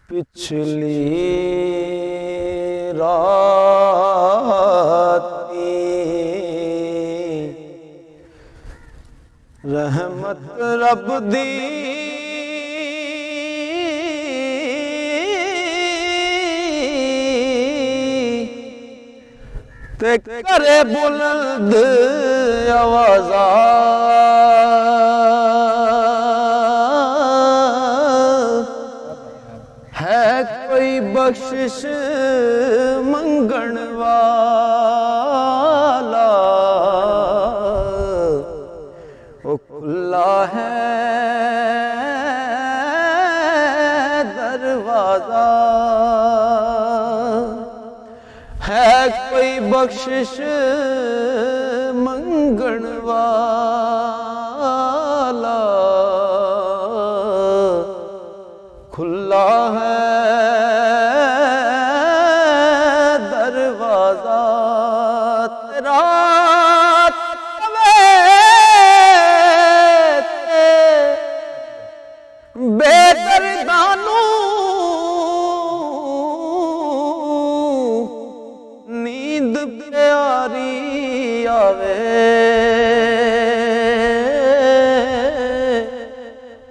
पिछली राती रहमत रब दी ते करे बुलंद आवाज़ा है कोई बख्शिश मंगण वाला वो खुला है दरवाजा है कोई बख्शिश मंगण वाला खुला है दरवाजा तेरा बेदर्दानू नींद प्यारी आवे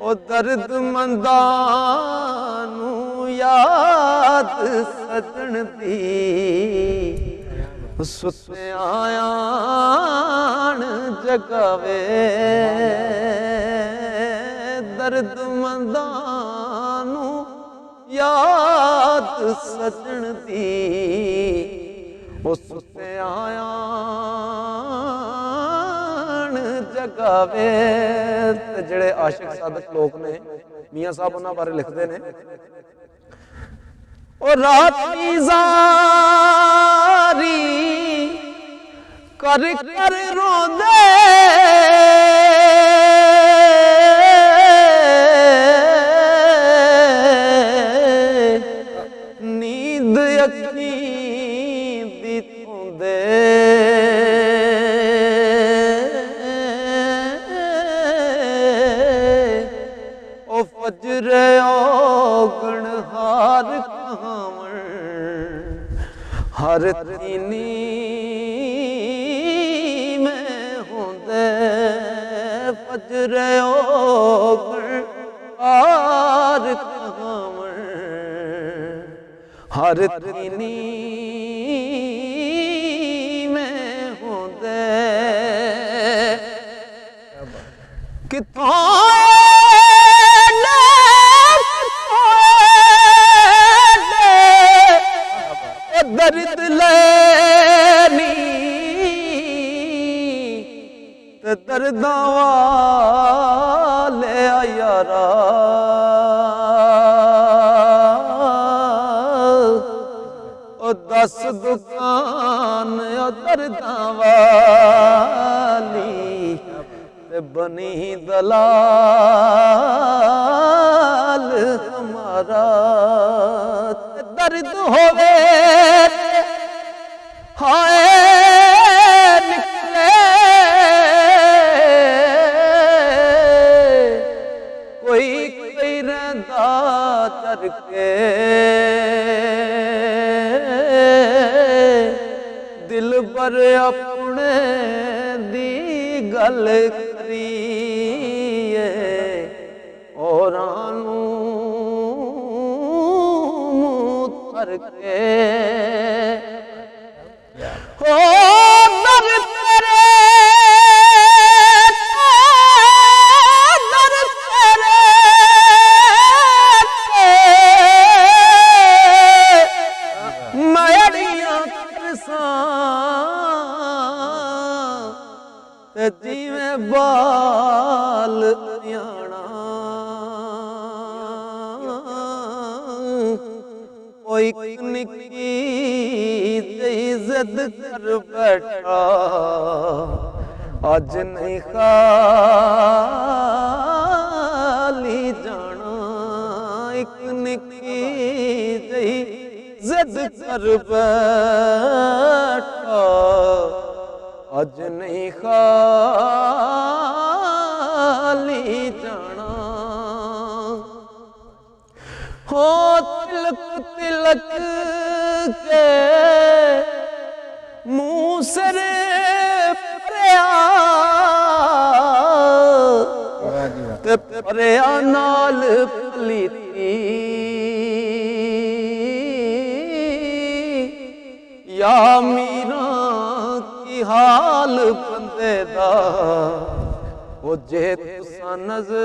ओ दर्द मंदानू याद सजन दी सुते आयान जगावे दर्द मंदानू याद सजन दी सुते आयान जगावे। जेड़े आशिक साधक लोग ने मियाँ साहब उन्हां बारे लिखते ने और रात जारी कर कर रोंदे नींद अखी दी धुंदे ओ फजर ओगण हार कहावण हर तीनी में होंदे फजर ओगण हार कहावण हर तीनी में होंदे किथों दर्द लेनी ते दर्दां वाले यारा ओ दस दुकान ओ दर्दां वाली ते बनी दलाल हमारा ते दर्द होवे हाय निकले कोई कोई रंदा चर के दिल पर अपने दी गल करिए औरां नूं मुंह तर के ओ दर तेरे दर तेरे मयड़ियां तरसां ते जिवें बाल याना कोई निकी जिद कर बैठा आज नहीं खाली जाना एक निकी जिद कर बैठा आज नहीं खाली जाना हो तिलक तिलक के मुँह सिर ते परया नाल पलीती या मीरा की हाल बंदे दा वो जे तुसा नजर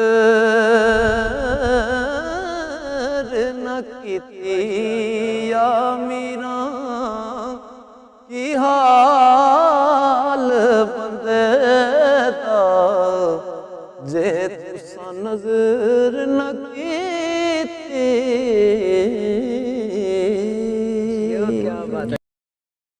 न कीती या मीरा की हाल